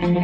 Hudson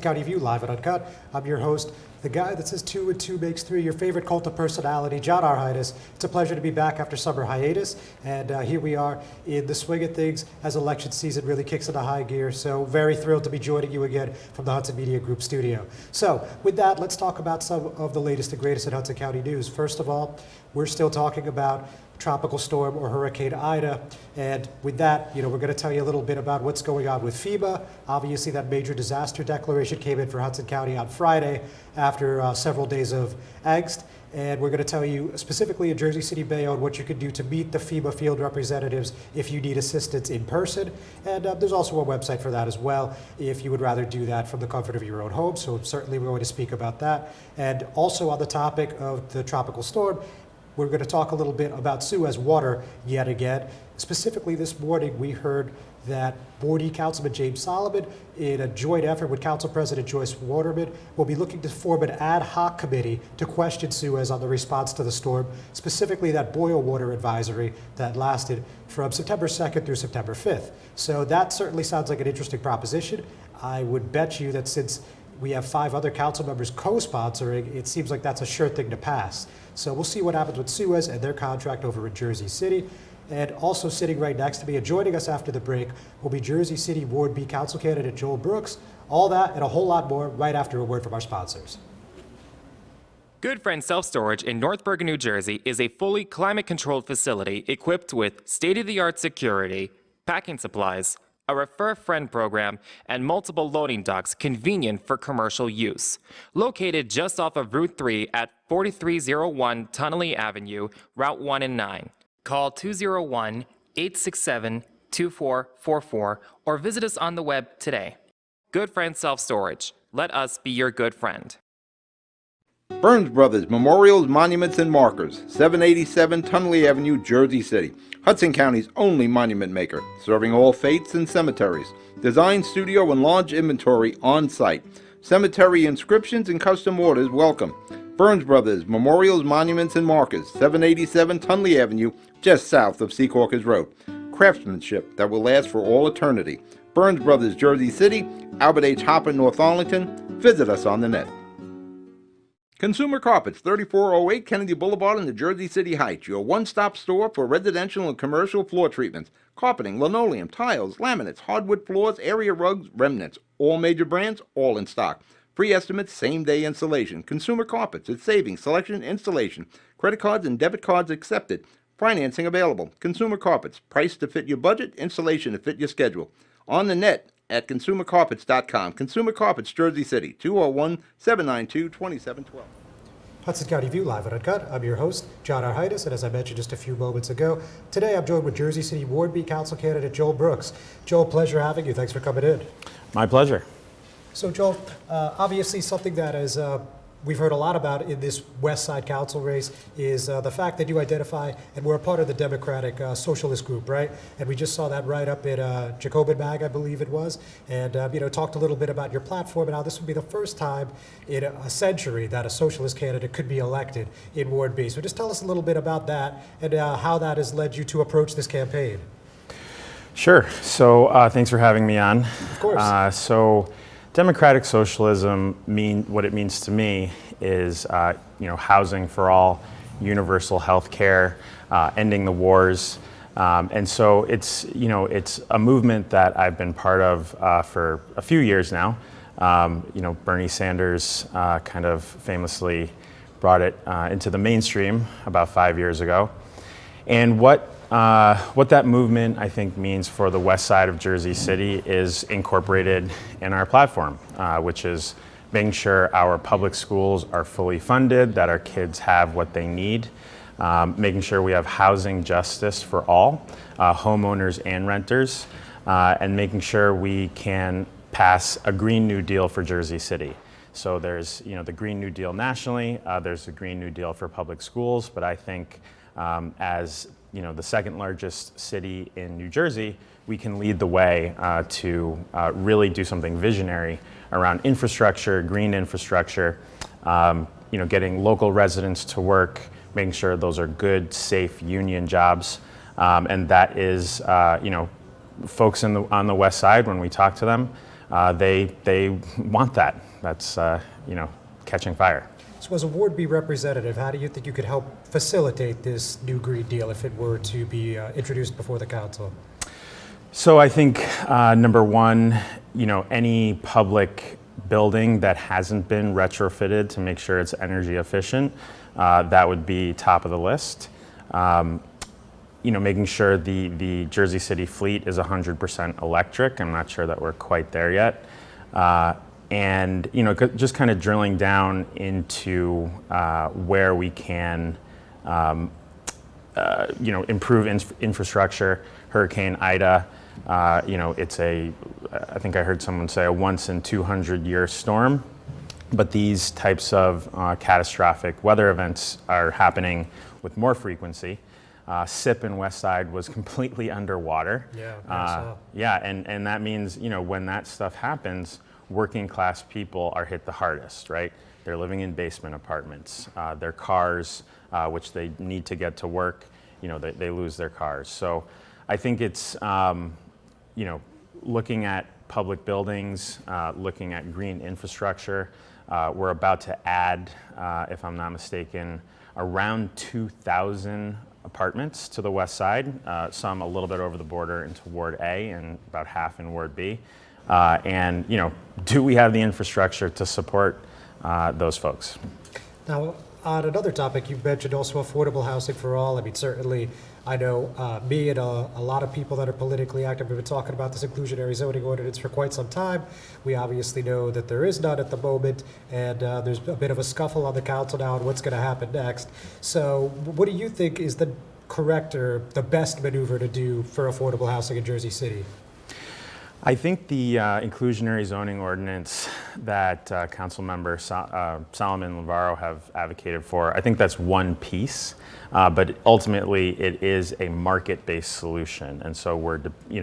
County View, live and uncut. I'm your host, the guy that says 2 and 2 makes 3, your favorite cult of personality, John R. Heinis. It's a pleasure to be back after summer hiatus, and here we are in the swing of things as election season really kicks into high gear. So very thrilled to be joining you again from the Hudson Media Group studio. So with that, let's talk about some of the latest and greatest in Hudson County news. First of all, we're still talking about Tropical Storm or Hurricane Ida. And with that, we're going to tell you a little bit about what's going on with FEMA. Obviously, that major disaster declaration came in for Hudson County on Friday after several days of angst. And we're going to tell you specifically in Jersey City Bayonne what you can do to meet the FEMA field representatives if you need assistance in person. And there's also a website for that as well if you would rather do that from the comfort of your own home. So certainly we're going to speak about that. And also on the topic of the tropical storm, we're going to talk a little bit about Suez water yet again. Specifically this morning, we heard that Board E Councilman James Solomon, in a joint effort with Council President Joyce Waterman, will be looking to form an ad hoc committee to question Suez on the response to the storm, specifically that boil water advisory that lasted from September 2nd through September 5th. So that certainly sounds like an interesting proposition. I would bet you that since we have 5 other council members co-sponsoring, it seems like that's a sure thing to pass. So we'll see what happens with Suez and their contract over in Jersey City. And also sitting right next to me and joining us after the break will be Jersey City Ward B Council candidate Joel Brooks. All that and a whole lot more right after a word from our sponsors. Good Friend Self-Storage in North Bergen, New Jersey is a fully climate-controlled facility equipped with state-of-the-art security, packing supplies, a Refer a Friend program, and multiple loading docks convenient for commercial use. Located just off of Route 3 at 4301 Tunnelly Avenue, Route 1 and 9. Call 201-867-2444 or visit us on the web today. Good Friend Self-Storage. Let us be your good friend. Burns Brothers Memorials, Monuments, and Markers, 787 Tunnelly Avenue, Jersey City. Hudson County's only monument maker, serving all faiths and cemeteries. Design, studio, and large inventory on site. Cemetery inscriptions and custom orders welcome. Burns Brothers Memorials, Monuments, and Markers, 787 Tunnelly Avenue, just south of Secaucus Road. Craftsmanship that will last for all eternity. Burns Brothers, Jersey City, Albert H. Hopper, North Arlington. Visit us on the net. Consumer Carpets, 3408 Kennedy Boulevard in the Jersey City Heights, your one-stop store for residential and commercial floor treatments, carpeting, linoleum, tiles, laminates, hardwood floors, area rugs, remnants, all major brands, all in stock. Free estimates, same-day installation. Consumer Carpets, it's savings, selection, installation. Credit cards and debit cards accepted. Financing available. Consumer Carpets, price to fit your budget, installation to fit your schedule. On the net at consumercarpets.com. Consumer Carpets, Jersey City, 201-792-2712. Hudson County View, live and uncut. I'm your host, John R. Heinis, and as I mentioned just a few moments ago, today I'm joined with Jersey City Ward B Council candidate Joel Brooks. Joel, pleasure having you. Thanks for coming in. My pleasure. So Joel, obviously something that is we've heard a lot about in this West Side Council race is the fact that you identify and we're a part of the Democratic Socialist group, right? And we just saw that right up in Jacobin Mag, I believe it was, and talked a little bit about your platform and how this would be the first time in a century that a socialist candidate could be elected in Ward B. So just tell us a little bit about that and how that has led you to approach this campaign. Sure. So thanks for having me on. Of course. So Democratic socialism what it means to me is housing for all, universal health care, ending the wars, and so it's a movement that I've been part of for a few years now. Bernie Sanders kind of famously brought it into the mainstream about 5 years ago, and what that movement, I think, means for the west side of Jersey City is incorporated in our platform, which is making sure our public schools are fully funded, that our kids have what they need, making sure we have housing justice for all, homeowners and renters, and making sure we can pass a Green New Deal for Jersey City. So there's, the Green New Deal nationally, there's the Green New Deal for public schools, but I think as the second largest city in New Jersey, we can lead the way to really do something visionary around infrastructure, green infrastructure, getting local residents to work, making sure those are good, safe union jobs. And that is, folks on the west side, when we talk to them, they want that. That's, catching fire. So as a Ward B representative, how do you think you could help facilitate this new Green Deal if it were to be introduced before the council? So I think, number one, any public building that hasn't been retrofitted to make sure it's energy efficient, that would be top of the list. Making sure the Jersey City fleet is 100% electric. I'm not sure that we're quite there yet. And just kind of drilling down into where we can, improve infrastructure. Hurricane Ida, it's I think I heard someone say a once in 200-year storm. But these types of catastrophic weather events are happening with more frequency. SIP in West Side was completely underwater. Yeah, and that means, when that stuff happens, working class people are hit the hardest, right? They're living in basement apartments. Their cars, which they need to get to work, they lose their cars. So I think it's, looking at public buildings, looking at green infrastructure. We're about to add, if I'm not mistaken, around 2,000 apartments to the west side, some a little bit over the border into Ward A and about half in Ward B. And do we have the infrastructure to support those folks? Now, on another topic, you've mentioned also affordable housing for all. I mean, certainly, I know me and a lot of people that are politically active have been talking about this inclusionary zoning ordinance for quite some time. We obviously know that there is none at the moment, and there's a bit of a scuffle on the council now on what's going to happen next. So what do you think is the correct or the best maneuver to do for affordable housing in Jersey City? I think the inclusionary zoning ordinance that Councilmember Solomon Lavaro have advocated for, I think that's one piece, but ultimately it is a market-based solution. And so we're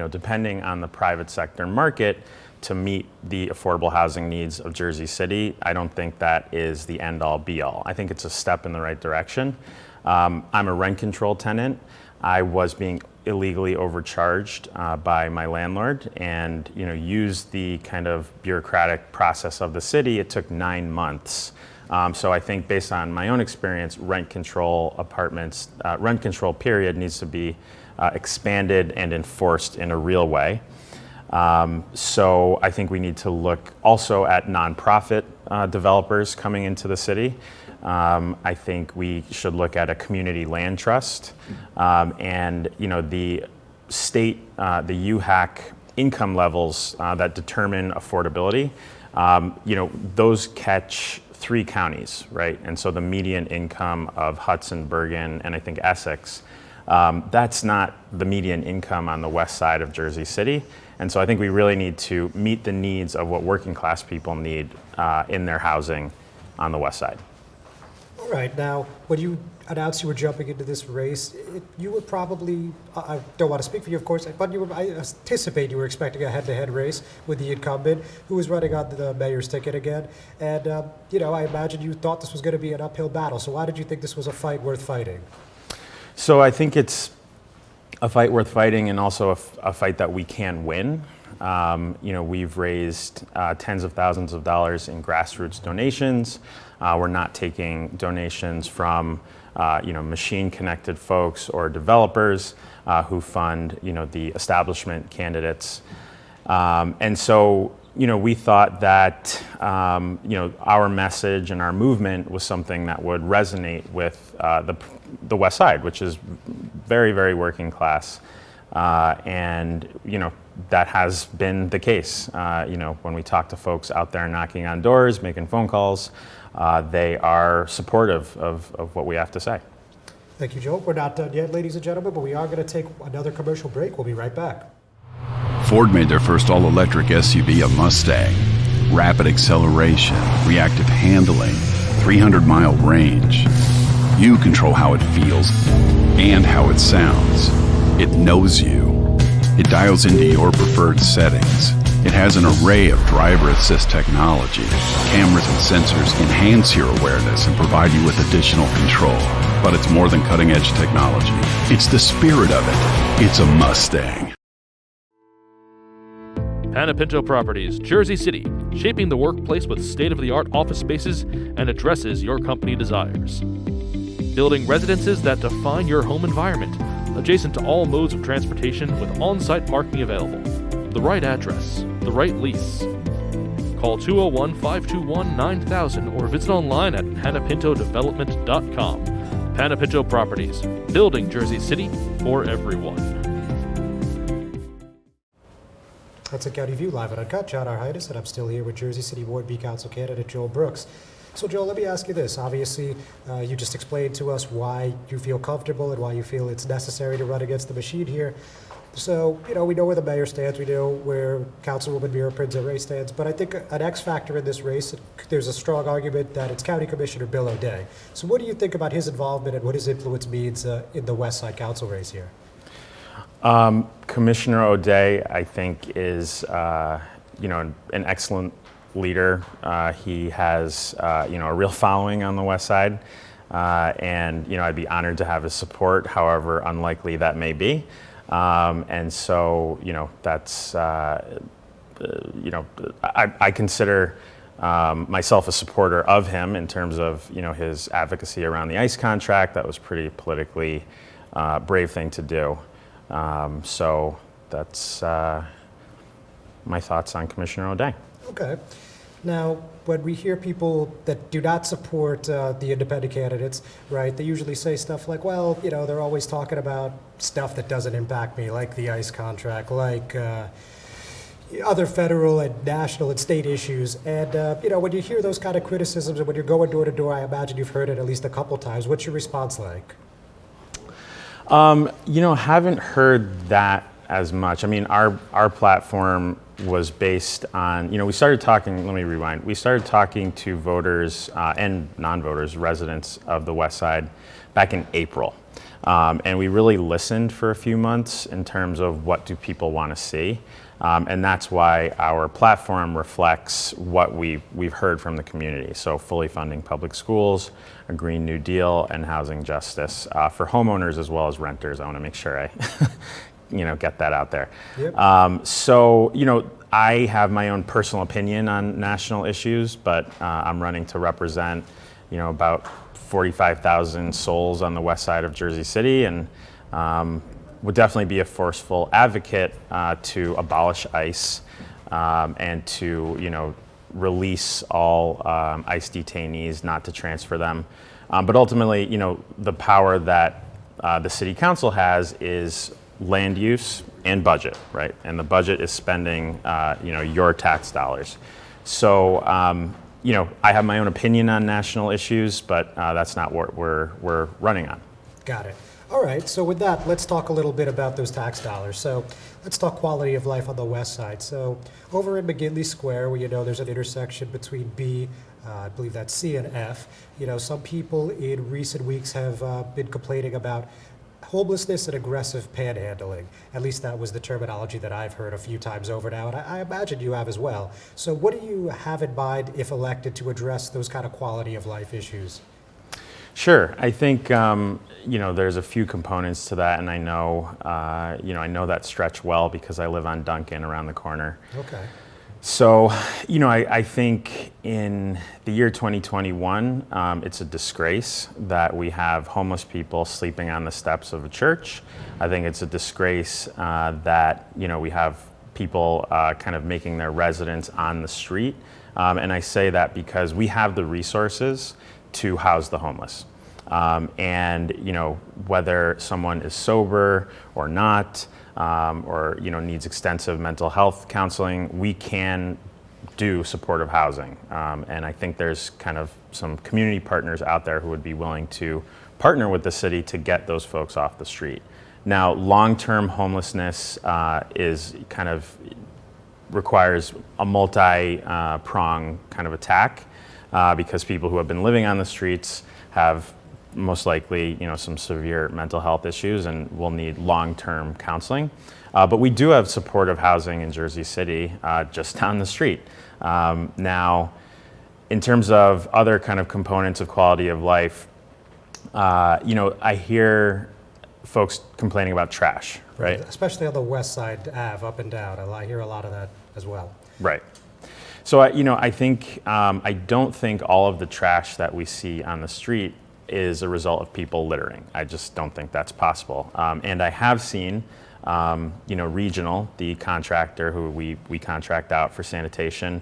depending on the private sector market to meet the affordable housing needs of Jersey City. I don't think that is the end-all be-all. I think it's a step in the right direction. I'm a rent control tenant. I was being illegally overcharged by my landlord, and used the kind of bureaucratic process of the city. It took 9 months. So I think based on my own experience, rent control period needs to be expanded and enforced in a real way. So I think we need to look also at nonprofit developers coming into the city. I think we should look at a community land trust, and the state, the UHAC income levels that determine affordability. Those catch 3 counties, right? And so the median income of Hudson, Bergen, and I think Essex, that's not the median income on the west side of Jersey City. And so I think we really need to meet the needs of what working class people need in their housing on the west side. All right. Now, when you announced you were jumping into this race, you were probably, I don't want to speak for you, of course, but I anticipate you were expecting a head-to-head race with the incumbent who was running on the mayor's ticket again. And, I imagine you thought this was going to be an uphill battle. So why did you think this was a fight worth fighting? So I think it's a fight worth fighting, and also a fight that we can win. We've raised tens of thousands of dollars in grassroots donations. We're not taking donations from, machine-connected folks or developers who fund, the establishment candidates. And so, we thought that, our message and our movement was something that would resonate with the West Side, which is very, very working class. And, that has been the case. When we talk to folks out there knocking on doors, making phone calls, they are supportive of what we have to say. Thank you, Joe. We're not done yet, ladies and gentlemen, but we are going to take another commercial break. We'll be right back. Ford made their first all-electric SUV a Mustang. rapid acceleration, reactive handling, 300-mile range. You control how it feels and how it sounds. It knows you. It dials into your preferred settings. It has an array of driver assist technology. Cameras and sensors enhance your awareness and provide you with additional control. But it's more than cutting-edge technology. It's the spirit of it. It's a Mustang. Panepinto Properties, Jersey City, shaping the workplace with state-of-the-art office spaces and addresses your company desires. Building residences that define your home environment, adjacent to all modes of transportation with on-site parking available. The right address, the right lease. Call 201-521-9000 or visit online at panepintodevelopment.com. Panepinto Properties, building Jersey City for everyone. Hudson County View, live and uncut. John R. Heinis, and I'm still here with Jersey City Ward B Council candidate Joel Brooks. So, Joel, let me ask you this. Obviously, you just explained to us why you feel comfortable and why you feel it's necessary to run against the machine here. So, we know where the mayor stands. We know where Councilwoman Mira Prinze-Ray stands. But I think an X factor in this race, there's a strong argument that it's County Commissioner Bill O'Day. So what do you think about his involvement and what his influence means in the West Side Council race here? Commissioner O'Day, I think, is an excellent leader. He has a real following on the West Side, and I'd be honored to have his support, however unlikely that may be. And so that's I consider myself a supporter of him in terms of his advocacy around the ICE contract. That was pretty politically brave thing to do. So that's my thoughts on Commissioner O'Day. Okay. Now, when we hear people that do not support the independent candidates, right, they usually say stuff like, well, they're always talking about stuff that doesn't impact me, like the ICE contract, like other federal and national and state issues. And, when you hear those kind of criticisms and when you're going door to door, I imagine you've heard it at least a couple times. What's your response like? Haven't heard that as much. I mean, our platform was based on, we started talking, let me rewind. We started talking to voters and non-voters, residents of the West Side back in April. And we really listened for a few months in terms of what do people want to see. And that's why our platform reflects what we've heard from the community. So fully funding public schools, a Green New Deal, and housing justice for homeowners as well as renters. I want to make sure I get that out there. Yep. I have my own personal opinion on national issues, but I'm running to represent, about 45,000 souls on the west side of Jersey City, and would definitely be a forceful advocate to abolish ICE and to, release all ICE detainees, not to transfer them. But ultimately, the power that the city council has is land use and budget, right? And the budget is spending, your tax dollars. So, I have my own opinion on national issues, but that's not what we're running on. Got it. All right, so with that, let's talk a little bit about those tax dollars. So let's talk quality of life on the west side. So over in McGinley Square, where there's an intersection between B, I believe that's C and F, some people in recent weeks have been complaining about homelessness and aggressive panhandling. At least that was the terminology that I've heard a few times over now, and I imagine you have as well. So what do you have in mind, if elected, to address those kind of quality of life issues? Sure. I think, there's a few components to that, and I know that stretch well because I live on Duncan around the corner. Okay. So, I think in the year 2021, it's a disgrace that we have homeless people sleeping on the steps of a church. I think it's a disgrace that, we have people kind of making their residence on the street. And I say that because we have the resources to house the homeless. And, whether someone is sober or not, or needs extensive mental health counseling, we can do supportive housing. And I think there's kind of some community partners out there who would be willing to partner with the city to get those folks off the street. Now, long-term homelessness is kind of requires a multi-prong kind of attack because people who have been living on the streets have most likely, some severe mental health issues and will need long-term counseling. But we do have supportive housing in Jersey City, just down the street. Now, in terms of other kind of components of quality of life, I hear folks complaining about trash, right? Especially on the West Side Ave, up and down. I hear a lot of that as well. Right. So, I think, I don't think all of the trash that we see on the street is a result of people littering. I just don't think that's possible. And I have seen, Regional, the contractor who we contract out for sanitation,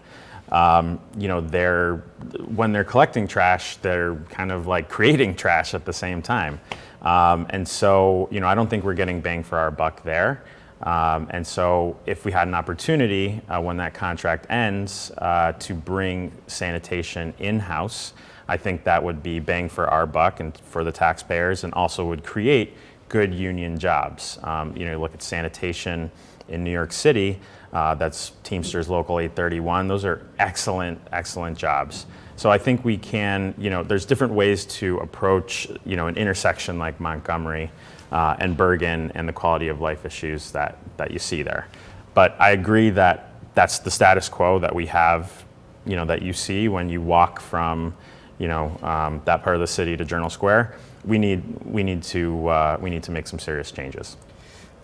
when they're collecting trash, they're kind of like creating trash at the same time. And so, I don't think we're getting bang for our buck there. And so if we had an opportunity when that contract ends to bring sanitation in-house, I think that would be bang for our buck and for the taxpayers, and also would create good union jobs. Look at sanitation in New York City, that's Teamsters Local 831. Those are excellent, excellent jobs. So I think we can, there's different ways to approach, an intersection like Montgomery and Bergen and the quality of life issues that you see there. But I agree that that's the status quo that we have, that you see when you walk from, that part of the city to Journal Square. We need to make some serious changes.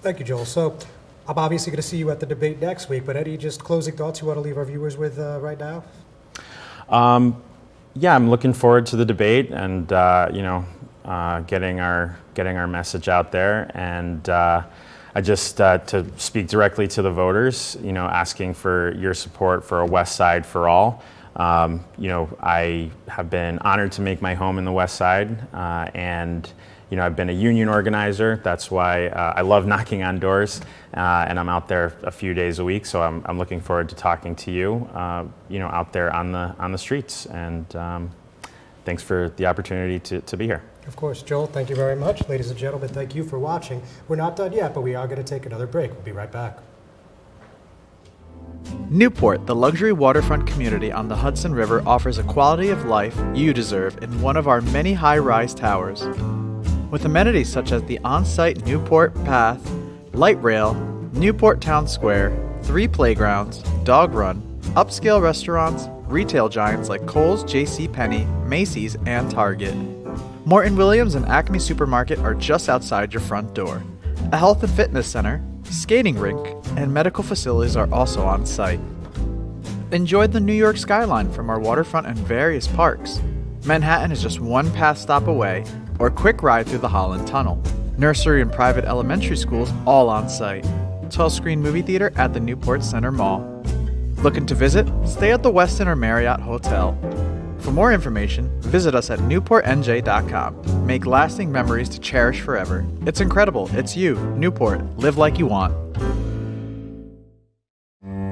Thank you, Joel. So I'm obviously going to see you at the debate next week, but any just closing thoughts you want to leave our viewers with right now? Yeah, I'm looking forward to the debate and getting our message out there, and I just to speak directly to the voters, asking for your support for a West Side for all. I have been honored to make my home in the West Side, and I've been a union organizer. That's why I love knocking on doors, and I'm out there a few days a week. So I'm looking forward to talking to you, out there on the streets. And thanks for the opportunity to be here. Of course, Joel, thank you very much. Ladies and gentlemen, thank you for watching. We're not done yet, but we are going to take another break. We'll be right back. Newport, the luxury waterfront community on the Hudson River, offers a quality of life you deserve in one of our many high-rise towers. With amenities such as the on-site Newport Path, light rail, Newport Town Square, 3 playgrounds, dog run, upscale restaurants, retail giants like Kohl's, JCPenney, Macy's, and Target. Morton Williams and Acme Supermarket are just outside your front door. A health and fitness center, skating rink, and medical facilities are also on site. Enjoy the New York skyline from our waterfront and various parks. Manhattan is just one path stop away, or a quick ride through the Holland Tunnel. Nursery and private elementary schools all on site. 12-screen movie theater at the Newport Center Mall. Looking to visit? Stay at the Westin or Marriott Hotel. For more information, visit us at newportnj.com. Make lasting memories to cherish forever. It's incredible. It's you, Newport. Live like you want.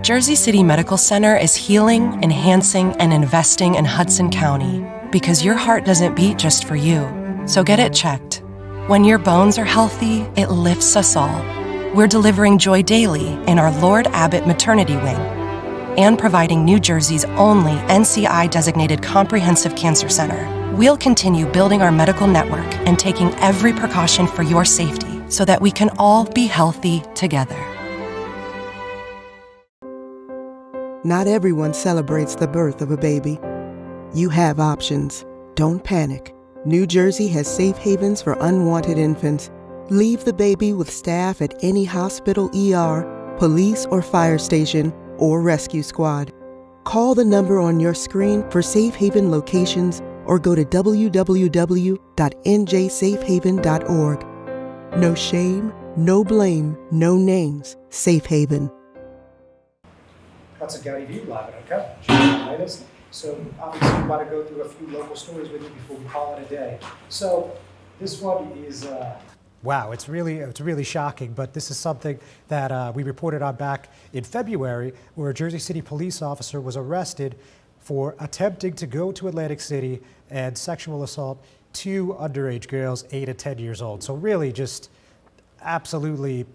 Jersey City Medical Center is healing, enhancing, and investing in Hudson County because your heart doesn't beat just for you. So get it checked. When your bones are healthy, it lifts us all. We're delivering joy daily in our Lord Abbott Maternity Wing and providing New Jersey's only NCI-designated comprehensive cancer center. We'll continue building our medical network and taking every precaution for your safety so that we can all be healthy together. Not everyone celebrates the birth of a baby. You have options. Don't panic. New Jersey has safe havens for unwanted infants. Leave the baby with staff at any hospital, ER, police or fire station, or rescue squad. Call the number on your screen for safe haven locations or go to www.njsafehaven.org. No shame, no blame, no names. Safe Haven. Hudson County View, live and uncut. Heinis. So obviously we want to go through a few local stories with you before we call it a day. So this one is, wow, it's really shocking, but this is something that we reported on back in February, where a Jersey City police officer was arrested for attempting to go to Atlantic City and sexual assault 2 underage girls, 8 and 10 years old. So really just absolutely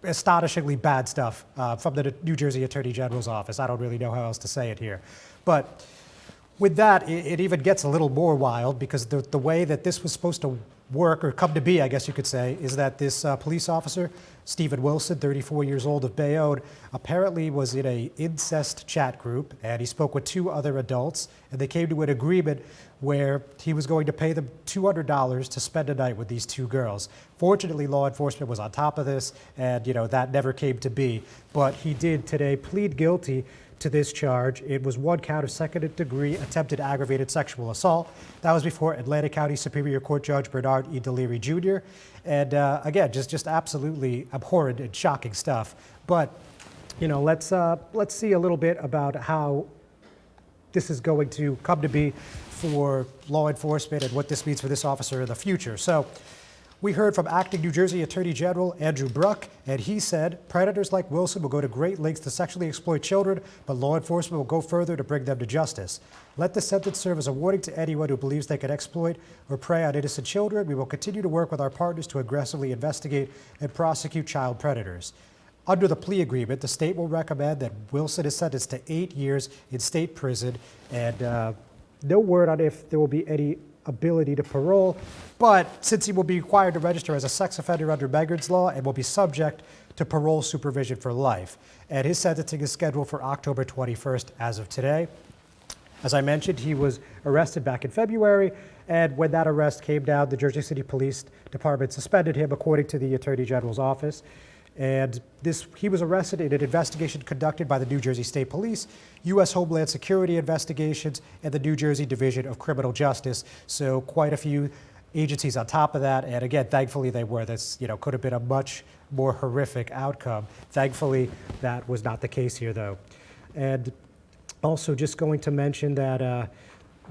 astonishingly bad stuff from the New Jersey Attorney General's office. I don't really know how else to say it here. But with that, it even gets a little more wild because the way that this was supposed to work, or come to be, I guess you could say, is that this police officer, Stephen Wilson, 34 years old of Bayonne, apparently was in a incest chat group, and he spoke with 2 other adults, and they came to an agreement where he was going to pay them $200 to spend a night with these 2 girls. Fortunately, law enforcement was on top of this, and that never came to be. But he did today plead guilty to this charge. It was 1 count of second-degree attempted aggravated sexual assault. That was before Atlantic County Superior Court Judge Bernard E. DeLeary Jr. And again, just absolutely abhorrent and shocking stuff. But let's see a little bit about how this is going to come to be for law enforcement and what this means for this officer in the future. So we heard from acting New Jersey Attorney General Andrew Bruck, and he said predators like Wilson will go to great lengths to sexually exploit children, but law enforcement will go further to bring them to justice. Let the sentence serve as a warning to anyone who believes they can exploit or prey on innocent children. We will continue to work with our partners to aggressively investigate and prosecute child predators. Under the plea agreement, the state will recommend that Wilson is sentenced to 8 years in state prison, and no word on if there will be any ability to parole, but since he will be required to register as a sex offender under Megar's law and will be subject to parole supervision for life. And his sentencing is scheduled for October 21st as of today. As I mentioned, he was arrested back in February, and when that arrest came down, the Jersey City Police Department suspended him, according to the Attorney General's office. And he was arrested in an investigation conducted by the New Jersey State Police, U.S. Homeland Security Investigations, and the New Jersey Division of Criminal Justice. So quite a few agencies on top of that. And again, thankfully they were. This could have been a much more horrific outcome. Thankfully, that was not the case here, though. And also just going to mention that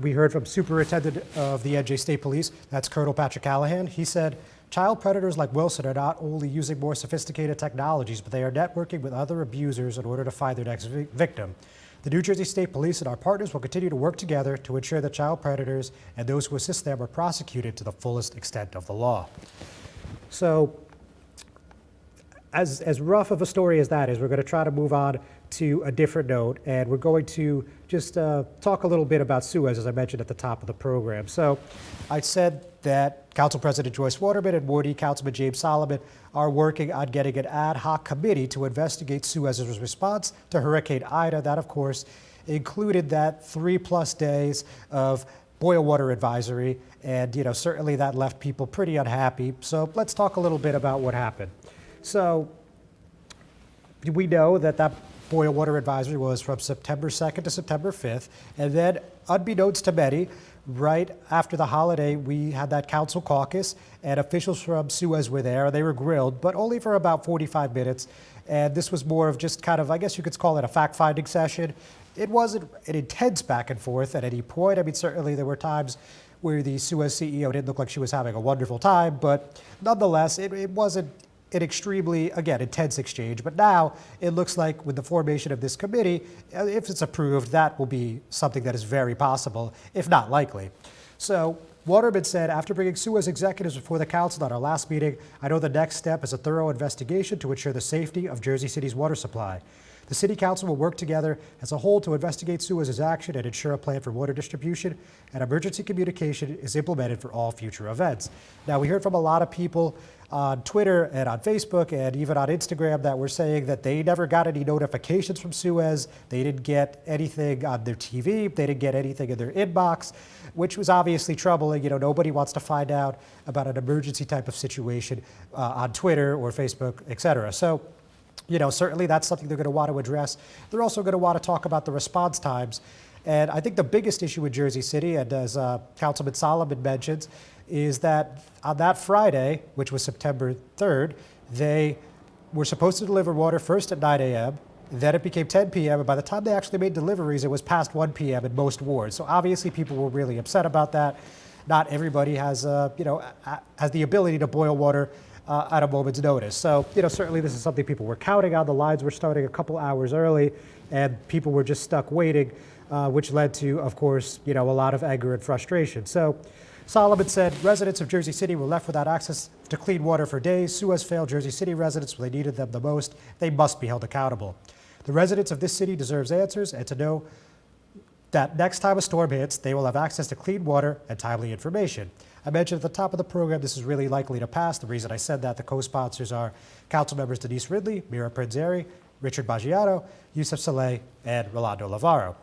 we heard from Superintendent of the NJ State Police, that's Colonel Patrick Callahan. He said, child predators like Wilson are not only using more sophisticated technologies, but they are networking with other abusers in order to find their next victim. The New Jersey State Police and our partners will continue to work together to ensure that child predators and those who assist them are prosecuted to the fullest extent of the law. So, as rough of a story as that is, we're going to try to move on to a different note, and we're going to just talk a little bit about Suez, as I mentioned at the top of the program. So I said that Council President Joyce Waterman and Morty Councilman James Solomon are working on getting an ad hoc committee to investigate Suez's response to Hurricane Ida. That, of course, included that 3+ days of boil water advisory, and certainly that left people pretty unhappy. So let's talk a little bit about what happened. So we know that boil water advisory was from September 2nd to September 5th, and then unbeknownst to many, right after the holiday, we had that council caucus, and officials from Suez were there. They were grilled, but only for about 45 minutes. And this was more of just kind of, I guess you could call it a fact-finding session. It wasn't an intense back and forth at any point. I mean, certainly there were times where the Suez CEO didn't look like she was having a wonderful time, but nonetheless, it wasn't an extremely, again, intense exchange. But now it looks like with the formation of this committee, if it's approved, that will be something that is very possible, if not likely. So Waterman said, after bringing Suez executives before the council at our last meeting, I know the next step is a thorough investigation to ensure the safety of Jersey City's water supply. The City Council will work together as a whole to investigate Suez's action and ensure a plan for water distribution and emergency communication is implemented for all future events. Now, we heard from a lot of people on Twitter and on Facebook and even on Instagram that were saying that they never got any notifications from Suez. They didn't get anything on their TV. They didn't get anything in their inbox, which was obviously troubling. Nobody wants to find out about an emergency type of situation on Twitter or Facebook, et cetera. So, certainly that's something they're going to want to address. They're also going to want to talk about the response times. And I think the biggest issue with Jersey City, and as Councilman Solomon mentions, is that on that Friday, which was September 3rd, they were supposed to deliver water first at 9 a.m., then it became 10 p.m., and by the time they actually made deliveries, it was past 1 p.m. in most wards. So obviously people were really upset about that. Not everybody has the ability to boil water at a moment's notice. So, certainly this is something people were counting on. The lines were starting a couple hours early, and people were just stuck waiting, which led to, of course, a lot of anger and frustration. So Solomon said residents of Jersey City were left without access to clean water for days. Sue has failed Jersey City residents when they needed them the most. They must be held accountable. The residents of this city deserves answers and to know that next time a storm hits, they will have access to clean water and timely information. I mentioned at the top of the program this is really likely to pass. The reason I said that, the co-sponsors are council members Denise Ridley, Mira Prinzeri, Richard Baggiato, Yusuf Saleh, and Rolando Lavarro.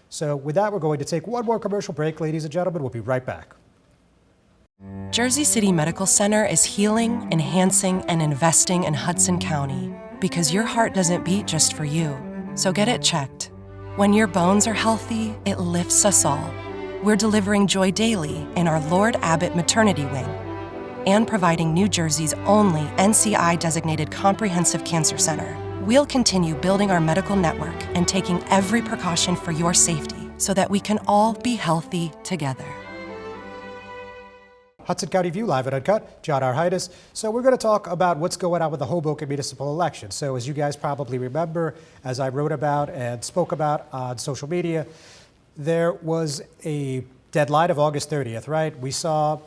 So with that, we're going to take one more commercial break, ladies and gentlemen. We'll be right back. Jersey City Medical Center is healing, enhancing, and investing in Hudson County because your heart doesn't beat just for you. So get it checked. When your bones are healthy, it lifts us all. We're delivering joy daily in our Lord Abbott Maternity Wing and providing New Jersey's only NCI-designated comprehensive cancer center. We'll continue building our medical network and taking every precaution for your safety so that we can all be healthy together. Hudson County View, live and uncut. John R. Heinis. So we're going to talk about what's going on with the Hoboken municipal election. So as you guys probably remember, as I wrote about and spoke about on social media, there was a deadline of August 30th, right? We saw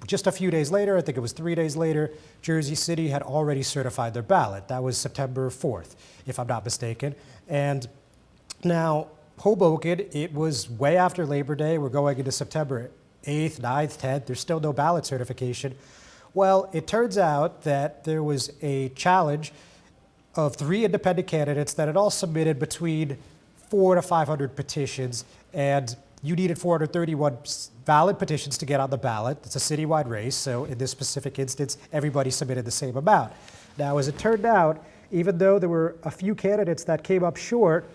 just a few days later, I think it was 3 days later, Jersey City had already certified their ballot. That was September 4th, if I'm not mistaken. And now Hoboken, it was way after Labor Day. We're going into September 8th, 9th, 10th. There's still no ballot certification. Well, it turns out that there was a challenge of 3 independent candidates that had all submitted between 400 to 500 petitions, and you needed 431 valid petitions to get on the ballot. It's a citywide race, so in this specific instance, everybody submitted the same amount. Now, as it turned out, even though there were a few candidates that came up short,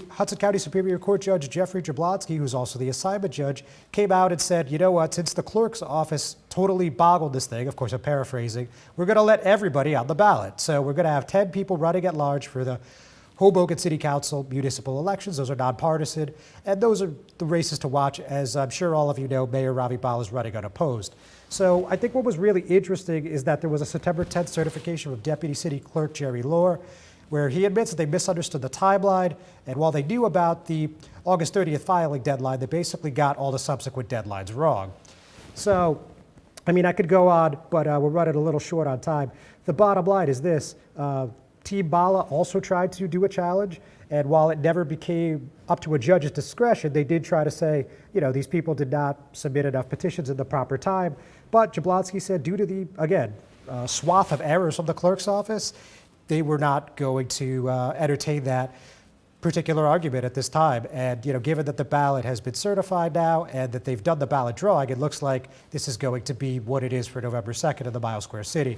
Hudson County Superior Court Judge Jeffrey Jablonski, who's also the assignment judge, came out and said, you know what, since the clerk's office totally boggled this thing, of course I'm paraphrasing, we're going to let everybody on the ballot. So we're going to have 10 people running at large for the Hoboken City Council municipal elections. Those are nonpartisan, and those are the races to watch. As I'm sure all of you know, Mayor Ravi Bala is running unopposed. So I think what was really interesting is that there was a September 10th certification from Deputy City Clerk Jerry Lohr, where he admits that they misunderstood the timeline, and while they knew about the August 30th filing deadline, they basically got all the subsequent deadlines wrong. So, I mean, I could go on, but we're running a little short on time. The bottom line is this. Team Bala also tried to do a challenge, and while it never became up to a judge's discretion, they did try to say, you know, these people did not submit enough petitions in the proper time. But Jablonski said due to the, again, swath of errors from the clerk's office, they were not going to entertain that particular argument at this time. And, you know, given that the ballot has been certified now and that they've done the ballot drawing, it looks like this is going to be what it is for November 2nd in the Mile Square City.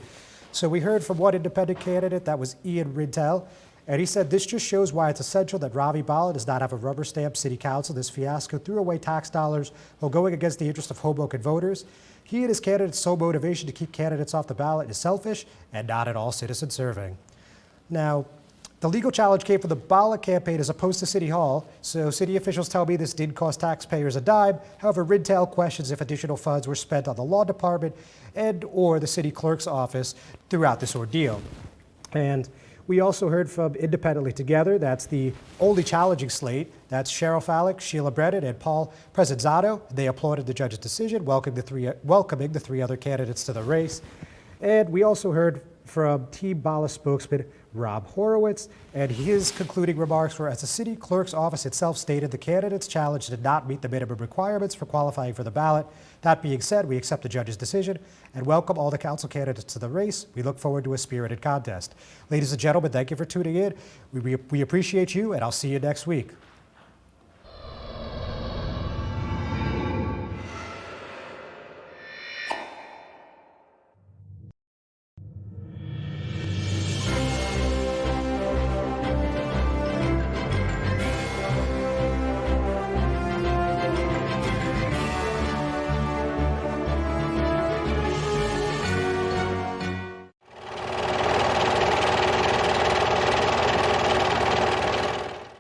So we heard from one independent candidate, that was Ian Rintel, and he said this just shows why it's essential that Ravi Bala does not have a rubber stamp city council. This fiasco threw away tax dollars while going against the interest of Hoboken voters. He and his candidate's sole motivation to keep candidates off the ballot is selfish and not at all citizen serving. Now, the legal challenge came from the Bala campaign as opposed to City Hall, so city officials tell me this didn't cost taxpayers a dime. However, Rintel questions if additional funds were spent on the law department and or the city clerk's office throughout this ordeal. And we also heard from Independently Together, that's the only challenging slate. That's Cheryl Fallick, Sheila Brennan, and Paul Presenzano. They applauded the judge's decision, welcoming the 3 other candidates to the race. And we also heard from Team Bala spokesman Rob Horowitz, and his concluding remarks were, as the city clerk's office itself stated, the candidates challenged did not meet the minimum requirements for qualifying for the ballot. That being said, we accept the judge's decision and welcome all the council candidates to the race. We look forward to a spirited contest. Ladies and gentlemen, thank you for tuning in. We appreciate you, and I'll see you next week.